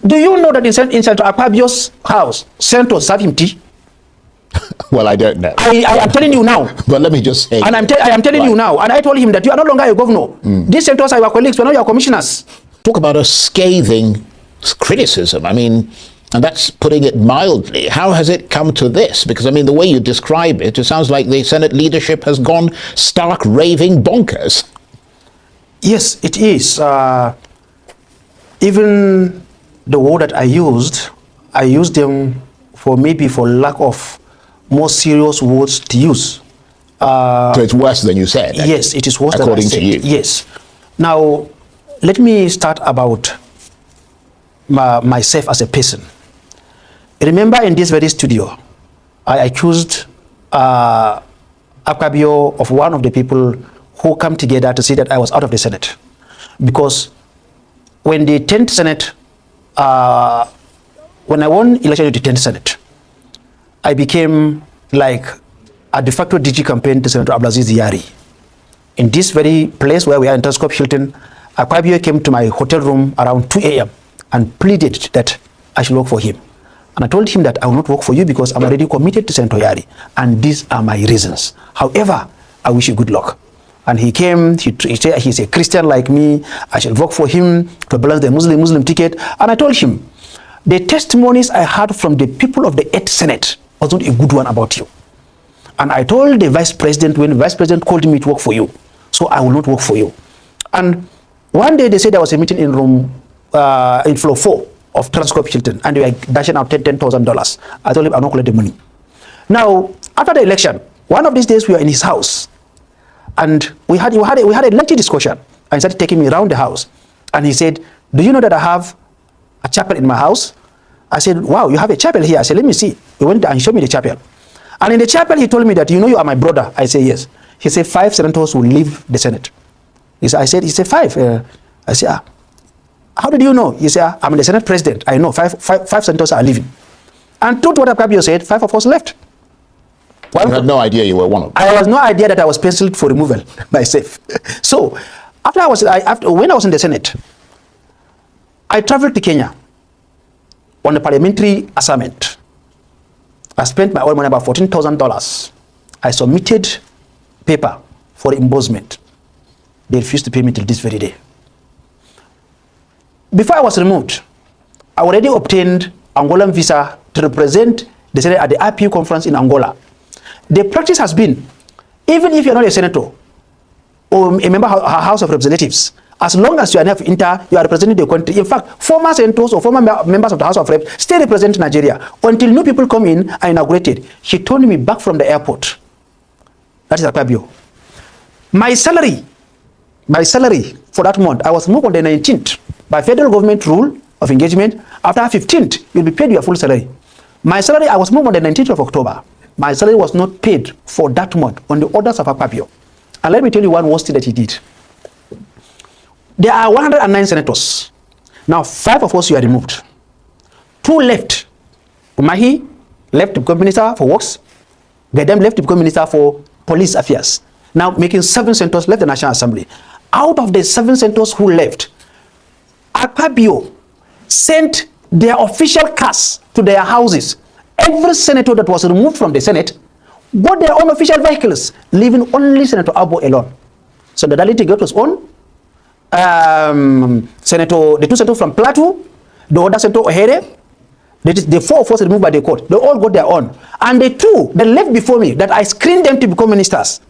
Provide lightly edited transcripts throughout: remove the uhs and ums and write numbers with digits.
Do you know that in Senator Akpabio's house, senators serve him tea? Well, I don't know. I am telling you now. But let me just say. And I am telling you now. And I told him that you are no longer a governor. These senators are your colleagues, but now you are commissioners. Talk about a scathing criticism. I mean, and that's putting it mildly. How has it come to this? Because, I mean, the way you describe it, it sounds like the Senate leadership has gone stark raving bonkers. Yes, it is. Even the word that I used them for maybe for lack of more serious words to use. So it's worse than you said? Yes, it is worse than I said. According to you? Yes. Now, let me start about myself as a person. Remember, in this very studio, I accused Akpabio of one of the people who come together to say that I was out of the Senate. Because when the 10th Senate, when I won election in the 10th Senate, I became like a de facto DG campaign to Senator Abdulaziz Yari. In this very place where we are in Telescope Hilton, Akpabio came to my hotel room around 2 a.m. and pleaded that I should work for him. And I told him that I will not work for you because I'm already committed to Senator Yari. And these are my reasons. However, I wish you good luck. And he came, he said he's a Christian like me. I should work for him to balance the Muslim ticket. And I told him, the testimonies I heard from the people of the 8th Senate was not a good one about you. And I told the Vice President when the Vice President called me to work for you, so I will not work for you. And one day they said there was a meeting in room, in floor 4 of Telescope Hilton, and they were dashing out $10,000. I told him I'm not collect the money. Now, after the election, one of these days we were in his house, and we had a lengthy discussion. And he started taking me around the house, and he said, "Do you know that I have a chapel in my house?" I said, "Wow, you have a chapel here." I said, "Let me see." He went and showed me the chapel. And in the chapel, he told me that, "You know, you are my brother." I said, "Yes." He said, 5 senators will leave the Senate. He said 5. I said, "How did you know?" He said, "I'm the Senate president. I know five senators are leaving." And to what Akpabio said, 5 of us left. You had no idea you were one of them. I had no idea that I was penciled for removal myself. So, when I was in the Senate, I traveled to Kenya on a parliamentary assignment. I spent my own money, about $14,000. I submitted paper for reimbursement. They refused to pay me till this very day. Before I was removed, I already obtained Angolan visa to represent the Senate at the IPU conference in Angola. The practice has been, even if you're not a senator or a member of our House of Representatives, as long as you are enough inter, you are representing the country. In fact, former senators or former members of the House of Reps still represent Nigeria until new people come in and inaugurated. He told me back from the airport. That is Akpabio. My salary for that month, I was moved on the 19th by federal government rule of engagement. After 15th, you'll be paid your full salary. My salary, I was moved on the 19th of October. My salary was not paid for that month on the orders of Akpabio. And let me tell you one worst thing that he did. There are 109 senators. Now, 5 of us you are removed. 2 left. Umahi left to become Minister for Works. Gadam left to become Minister for Police Affairs. Now, making 7 senators left the National Assembly. Out of the 7 senators who left, Akpabio sent their official cars to their houses. Every senator that was removed from the Senate got their own official vehicles, leaving only Senator Abbo alone. So the Daliti got his own. The 2 senators from Plateau, the other senator Ohere, the 4 of us removed by the court, they all got their own. And the 2 that left before me, that I screened them to become ministers,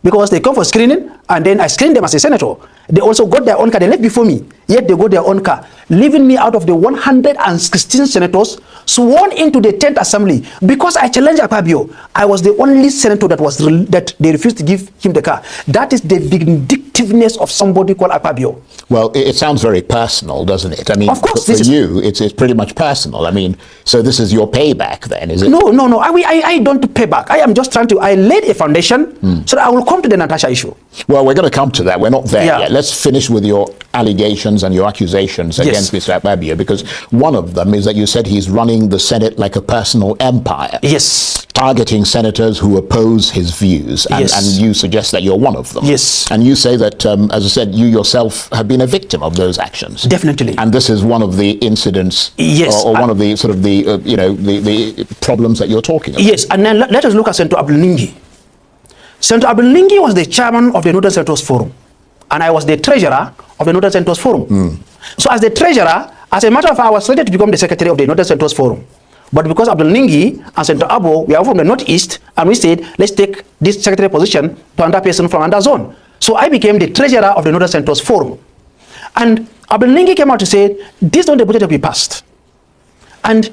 because they come for screening, and then I screened them as a senator. They also got their own car. They left before me, yet they got their own car, leaving me out of the 116 senators sworn into the 10th Assembly. Because I challenged Akpabio, I was the only senator that they refused to give him the car. That is the vindictiveness of somebody called Akpabio. Well, it sounds very personal, doesn't it? I mean, of course, for you, it's pretty much personal. I mean, so this is your payback then, is it? No. I don't pay back. I am just trying to, I laid a foundation so that I will come to the Natasha issue. Well, we're going to come to that. We're not there yet. Let's finish with your allegations and your accusations against Mr. Akpabio, because one of them is that you said he's running the Senate like a personal empire. Yes. targeting senators who oppose his views, and, Yes. and you suggest that you're one of them. Yes. And you say that, as I said, you yourself have been a victim of those actions. Definitely. And this is one of the incidents, Yes. or one of the sort of the, the problems that you're talking about. Yes, and then let us look at Senator Abdul-Ningi. Senator Abdul-Ningi was the chairman of the Northern Senators Forum, and I was the treasurer of the Northern Senators Forum. So as the treasurer, as a matter of fact, I was slated to become the secretary of the Northern Senators Forum. But because Abdul-Ningi and Senator Abbo, we are from the Northeast, and we said, let's take this secretary position to another person from another zone. So I became the treasurer of the Northern Senators Forum. And Abdul-Ningi came out to say, this don't budget to be passed. And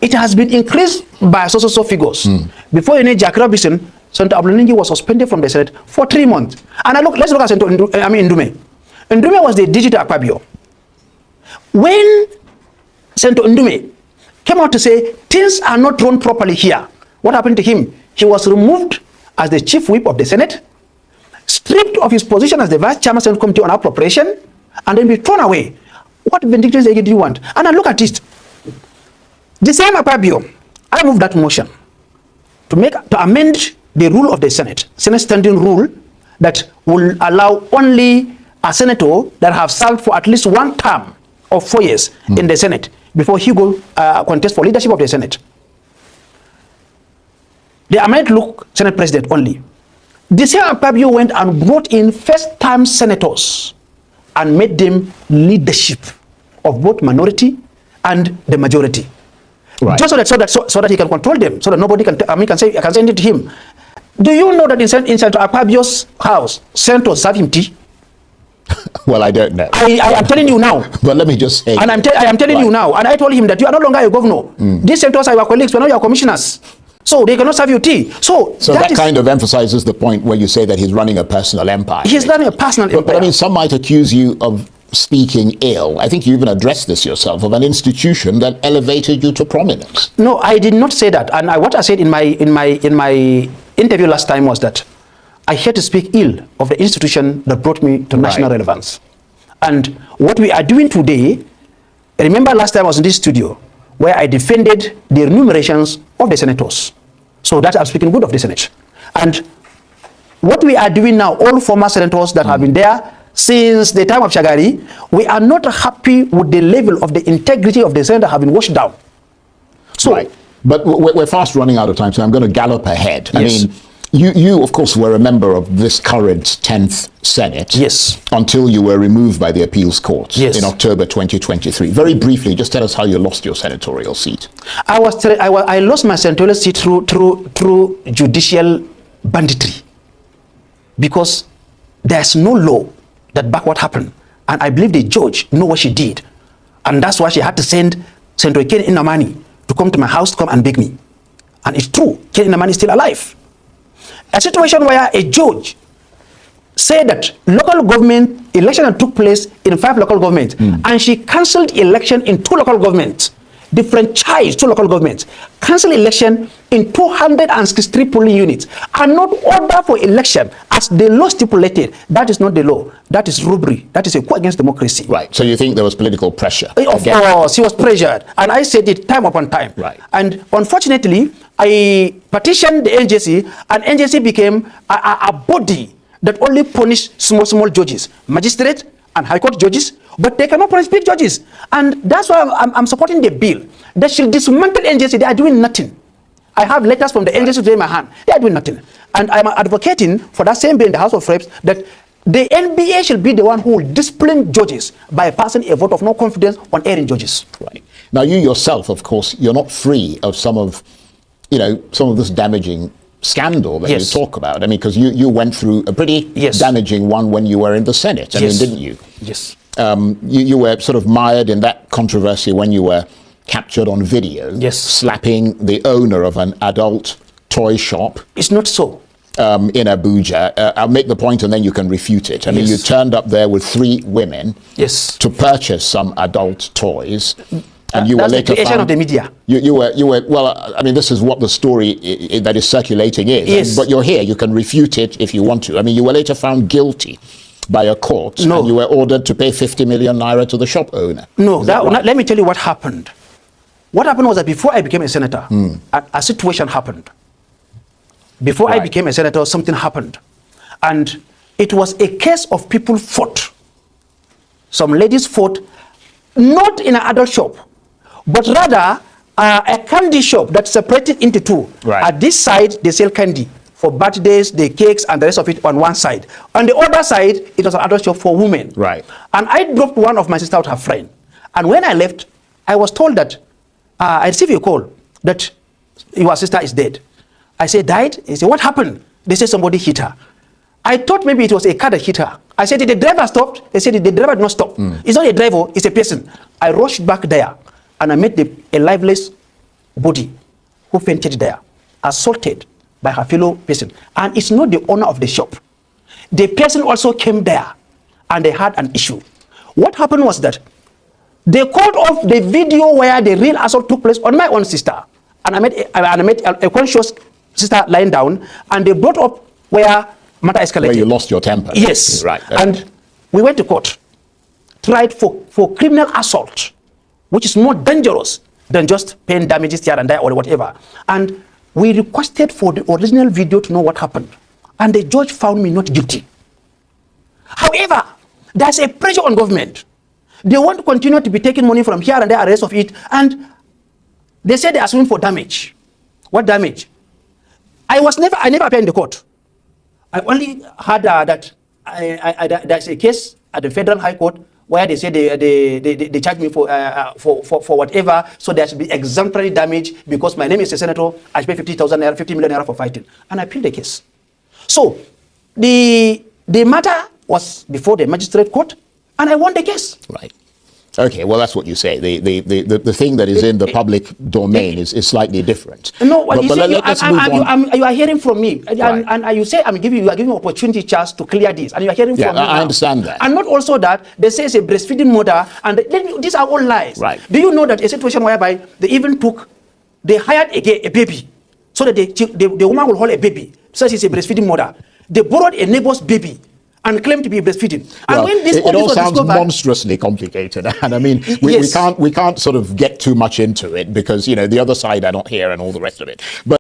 it has been increased by so figures. Before you need Jack Robinson, Senator Abdul-Ningi was suspended from the Senate for 3 months. And let's look at Senator Ndume. Ndume was the Judicial Akpabio. When Senator Ndume came out to say things are not run properly here, what happened to him? He was removed as the chief whip of the Senate, stripped of his position as the vice chairman of the Senate Committee on Appropriation, and then be thrown away. What vindictive do you want? And I look at it. The same Akpabio, I moved that motion to amend the rule of the Senate standing rule, that will allow only a senator that have served for at least one term of 4 years in the Senate before he go contest for leadership of the Senate. The amendment look Senate president only. The same Akpabio went and brought in first-time senators and made them leadership of both minority and the majority. Right. Just so that he can control them, so that nobody can can send it to him. Do you know that in Senator Akpabio's house, senators serve him tea? Well, I don't know. I am telling you now. But let me just say. And I am telling you now. And I told him that you are no longer a governor. These senators are your colleagues, but not your commissioners. So they cannot serve you tea. So that kind of emphasizes the point where you say that he's running a personal empire. He's running a personal empire. But I mean, some might accuse you of speaking ill. I think you even addressed this yourself, of an institution that elevated you to prominence. No, I did not say that. And what I said in my interview last time was that I had to speak ill of the institution that brought me to national relevance. And what we are doing today, remember last time I was in this studio where I defended the remunerations of the senators. So that I'm speaking good of the Senate. And what we are doing now, all former senators that have been there since the time of Shagari, we are not happy with the level of the integrity of the Senate that have been washed down. So, right. But we're fast running out of time, so I'm going to gallop ahead. Yes. I mean, you, of course, were a member of this current 10th Senate. Yes. Until you were removed by the appeals court. Yes. In October 2023. Very briefly, just tell us how you lost your senatorial seat. I lost my senatorial seat through judicial banditry, because there's no law that back what happened, and I believe the judge know what she did, and that's why she had to send Senator Ken Inamani to come to my house to come and beg me. And it's true, Ken Inamani is still alive. A situation where a judge said that local government election that took place in 5 local governments, and she cancelled election in 2 local governments, diffranchised 2 local governments, cancelled election in 263 polling units, and not order for election as the law stipulated. That is not the law. That is robbery. That is a coup against democracy. Right. So you think there was political pressure? Of course, he was pressured, and I said it time upon time. Right. And unfortunately, I petitioned the NJC, and NJC became a body that only punished small judges, magistrate and high court judges, but they cannot punish big judges. And that's why I'm supporting the bill that should dismantle NJC. They are doing nothing. I have letters from the NJC in my hand. They are doing nothing. And I'm advocating for that same bill in the House of Reps, that the NBA should be the one who will discipline judges by passing a vote of no confidence on airing judges. Right. Now, you yourself, of course, you're not free of some of this damaging scandal that you talk about. I mean, because you went through a pretty damaging one when you were in the Senate. I mean, didn't you? Yes. You were sort of mired in that controversy when you were captured on video, slapping the owner of an adult toy shop. It's not so. In Abuja. I'll make the point and then you can refute it. I mean, you turned up there with 3 women to purchase some adult toys. And you were later the creation of the media. You were well, I mean, this is what the story that is circulating is. Yes. But you're here. You can refute it if you want to. I mean, you were later found guilty by a court. No. And you were ordered to pay 50 million naira to the shop owner. No, let me tell you what happened. What happened was that before I became a senator, a situation happened. before I became a senator, something happened. And it was a case of people fought. Some ladies fought, not in an adult shop, but rather a candy shop that's separated into two. Right. At this side, they sell candy for birthdays, the cakes, and the rest of it on one side. On the other side, it was an adult shop for women. Right. And I dropped one of my sister out, her friend. And when I left, I was told that, I received a call that your sister is dead. I said, died? He said, what happened? They said somebody hit her. I thought maybe it was a car that hit her. I said, did the driver stop? They said, the driver did not stop. It's not a driver, it's a person. I rushed back there and I met a lifeless body who fainted there, assaulted by her fellow person. And it's not the owner of the shop. The person also came there and they had an issue. What happened was that they called off the video where the real assault took place on my own sister. And I met a conscious sister lying down, and they brought up where matter escalated. Where you lost your temper. Yes. Right. And we went to court, tried for criminal assault, which is more dangerous than just paying damages here and there or whatever. And we requested for the original video to know what happened. And the judge found me not guilty. However, there's a pressure on government. They want to continue to be taking money from here and there, and the rest of it. And they said they are suing for damage. What damage? I never appeared in the court. I only heard that there's a case at the Federal High Court where they say they charge me for whatever, so there should be exemplary damage because my name is a senator. I should pay 50,000 naira, 50 million naira for fighting, and I appealed the case. So the matter was before the magistrate court, and I won the case. Right. Okay, well, that's what you say. The thing that is in the public domain is slightly different. No, but let's move on. You are hearing from me, Right. and you say you are giving opportunity chance to clear this, and you are hearing from me. I now. understand that. And not also that they say it's a breastfeeding mother, and these are all lies. Right. Do you know that a situation whereby they hired a baby, so that the woman will hold a baby, so she's a breastfeeding mother. They borrowed a neighbor's baby and claim to be breastfeeding. And well, when this it all sounds monstrously complicated, and I mean, we can't sort of get too much into it because the other side are not here and all the rest of it. But